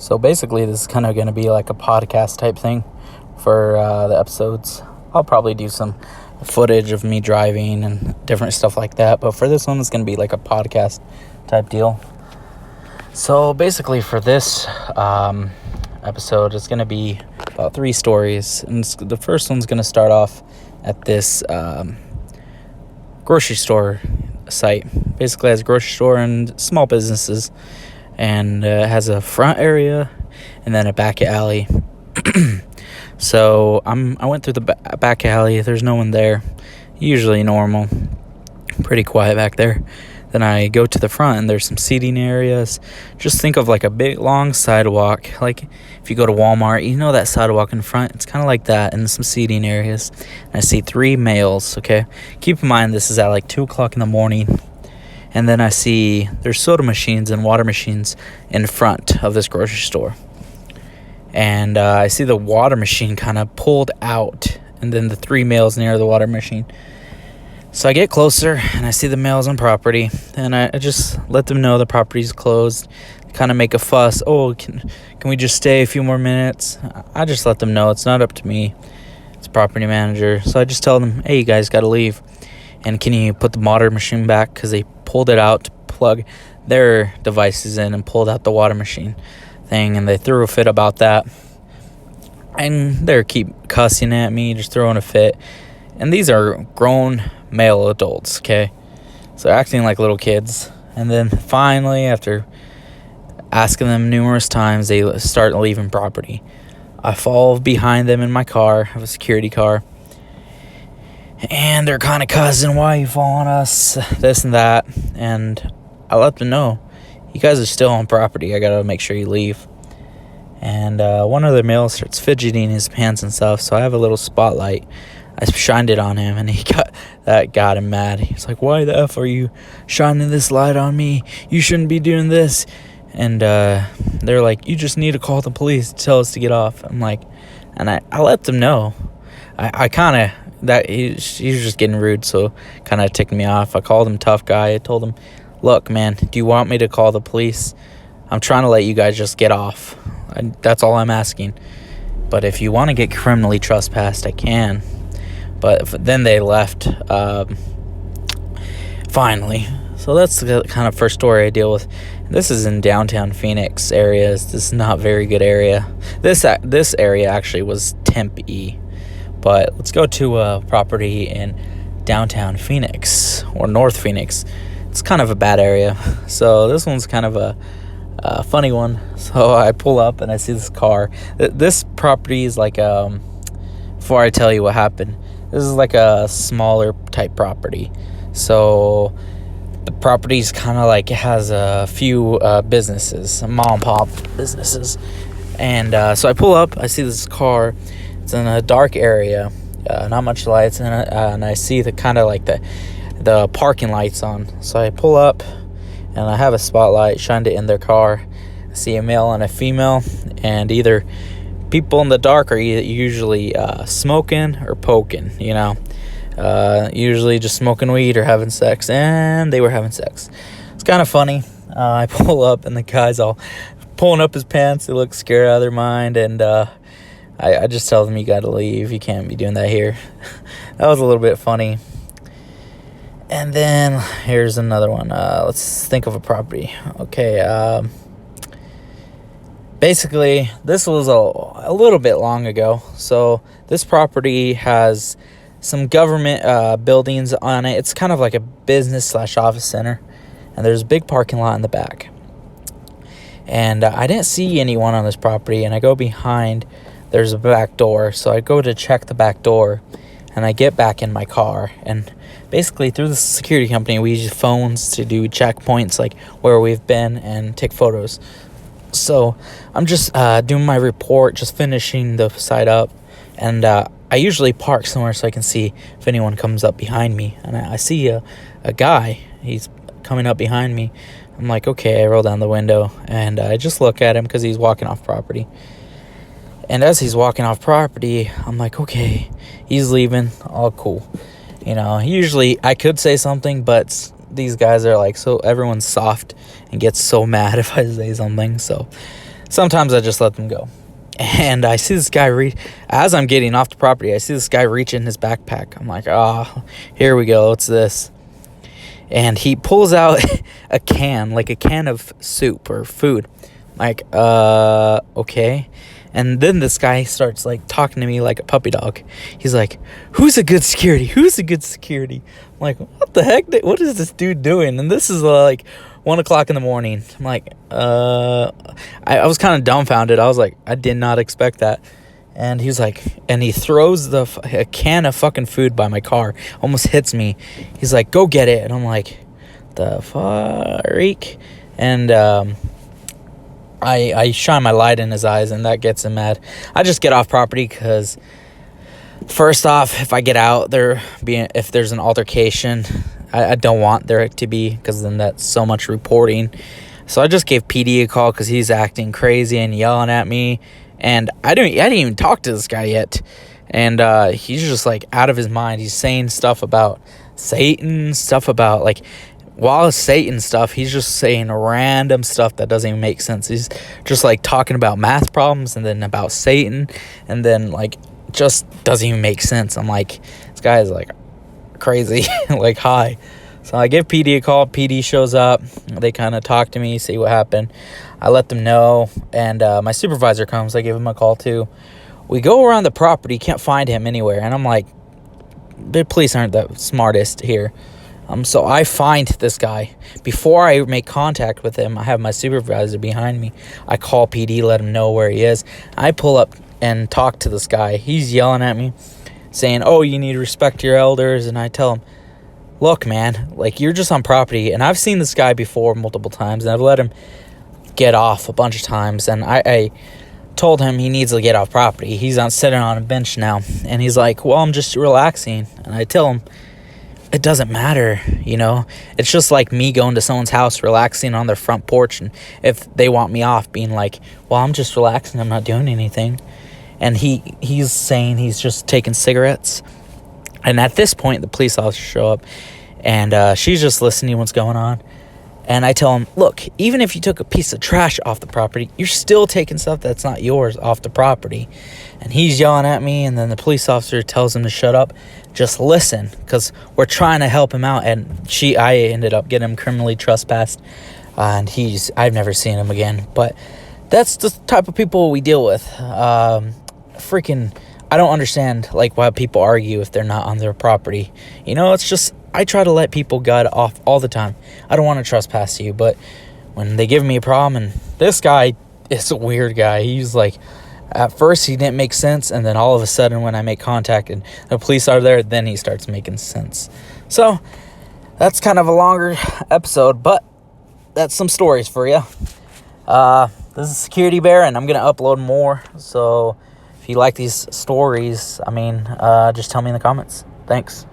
So basically, this is kind of going to be like a podcast type thing for the episodes. I'll probably do some footage of me driving and different stuff like that. But for this one, it's going to be like a podcast type deal. So basically, for this episode, it's going to be about 3 stories. And the first one's going to start off at this grocery store site. Basically, has a grocery store and small businesses. And has a front area and then a back alley. So I went through the back alley. There's no one there. Usually normal. Pretty quiet back there. Then I go to the front and there's some seating areas. Just think of like a big long sidewalk. Like if you go to Walmart, you know that sidewalk in front? It's kind of like that, and some seating areas. And I see 3 males, okay? Keep in mind this is at like 2 o'clock in the morning. And then I see there's soda machines and water machines in front of this grocery store. And I see the water machine kind of pulled out. And then the 3 males near the water machine. So I get closer and I see the males on property. And I just let them know the property's closed. Kind of make a fuss. Oh, can we just stay a few more minutes? I just let them know it's not up to me. It's property manager. So I just tell them, hey, you guys got to leave. And can you put the water machine back? Because they pulled it out to plug their devices in and pulled out the water machine thing. And they threw a fit about that. And they keep cussing at me, just throwing a fit. And these are grown male adults, okay? So they're acting like little kids. And then finally, after asking them numerous times, they start leaving property. I fall behind them in my car. I have a security car. And they're kind of cussing, why are you following us, this and that. And I let them know, you guys are still on property. I got to make sure you leave. And one of the males starts fidgeting his pants and stuff. So I have a little spotlight. I shined it on him, and got him mad. He's like, why the F are you shining this light on me? You shouldn't be doing this. And they're like, you just need to call the police to tell us to get off. I'm like, and I let them know. I kind of... that he was just getting rude, so kind of ticked me off. I called him tough guy. I told him, look, man, do you want me to call the police? I'm trying to let you guys just get off. That's all I'm asking. But if you want to get criminally trespassed, I can. But then they left finally. So that's the kind of first story I deal with. This is in downtown Phoenix area. This is not a very good area. This area actually was Tempe. But let's go to a property in downtown Phoenix or North Phoenix. It's kind of a bad area. So this one's kind of a funny one. So I pull up and I see this car. This property is like, before I tell you what happened, this is like a smaller type property. So the property's kind of like, it has a few businesses, mom and pop businesses. And so I pull up, I see this car. It's in a dark area, not much lights in it, and I see the kind of like the parking lights on. So I pull up, and I have a spotlight, shined it in their car. I see a male and a female, and either people in the dark are usually smoking or poking, usually just smoking weed or having sex, and they were having sex. It's kind of funny. I pull up, and the guy's all pulling up his pants. They look scared out of their mind, and I just tell them, you gotta leave. You can't be doing that here. That was a little bit funny. And then here's another one. Let's think of a property. Okay. Basically, this was a little bit long ago. So this property has some government buildings on it. It's kind of like a business/office center. And there's a big parking lot in the back. And I didn't see anyone on this property. And I go behind. There's a back door, so I go to check the back door, and I get back in my car, and basically through the security company, we use phones to do checkpoints, like where we've been, and take photos. So I'm just doing my report, just finishing the site up, and I usually park somewhere so I can see if anyone comes up behind me, and I see a guy. He's coming up behind me. I'm like, okay, I roll down the window, and I just look at him because he's walking off property. And as he's walking off property, I'm like, okay, he's leaving. All cool. Usually I could say something, but these guys are like, so everyone's soft and gets so mad if I say something. So Sometimes I just let them go. And I see this guy as I'm getting off the property, I see this guy reach in his backpack. I'm like, oh, here we go. What's this? And he pulls out a can of soup or food. Like, okay. And then this guy starts like talking to me like a puppy dog. He's like, who's a good security? Who's a good security? I'm like, what the heck? What is this dude doing? And this is like 1 o'clock in the morning. I'm like, I was kind of dumbfounded. I was like, I did not expect that. And he was like, and he throws a can of fucking food by my car, almost hits me. He's like, go get it. And I'm like, the freak? And I shine my light in his eyes, and that gets him mad. I just get off property because, first off, if I get out there, if there's an altercation, I don't want there to be, because then that's so much reporting. So I just gave PD a call because he's acting crazy and yelling at me. And I didn't even talk to this guy yet. And he's just like out of his mind. He's saying stuff about Satan, stuff about like, while it's Satan stuff, he's just saying random stuff that doesn't even make sense. He's just like talking about math problems and then about Satan, and then like just doesn't even make sense. I'm like, this guy is like crazy. Like, hi. So I give PD a call. PD shows up. They kind of talk to me, see what happened. I let them know, and my supervisor comes. I give him a call too. We go around the property, can't find him anywhere, and I'm like, the police aren't the smartest here. So I find this guy. Before I make contact with him, I have my supervisor behind me. I call PD, let him know where he is. I pull up and talk to this guy. He's yelling at me, saying, oh, you need to respect your elders. And I tell him, look, man, like, you're just on property. And I've seen this guy before multiple times, and I've let him get off a bunch of times. And I told him he needs to get off property. He's sitting on a bench now. And he's like, well, I'm just relaxing. And I tell him, it doesn't matter, you know. It's just like me going to someone's house, relaxing on their front porch, and if they want me off, being like, well, I'm just relaxing, I'm not doing anything. And he's saying he's just taking cigarettes. And at this point, the police officers show up, and she's just listening to what's going on. And I tell him, look, even if you took a piece of trash off the property, you're still taking stuff that's not yours off the property. And he's yelling at me, and then the police officer tells him to shut up. Just listen, because we're trying to help him out. And I ended up getting him criminally trespassed, and I've never seen him again. But that's the type of people we deal with. I don't understand like why people argue if they're not on their property. You know, it's just, I try to let people get off all the time. I don't want to trespass you, but when they give me a problem, and this guy is a weird guy. He's like, at first he didn't make sense, and then all of a sudden when I make contact and the police are there, then he starts making sense. So that's kind of a longer episode, but that's some stories for you. This is Security Bear, and I'm going to upload more. So if you like these stories, just tell me in the comments. Thanks.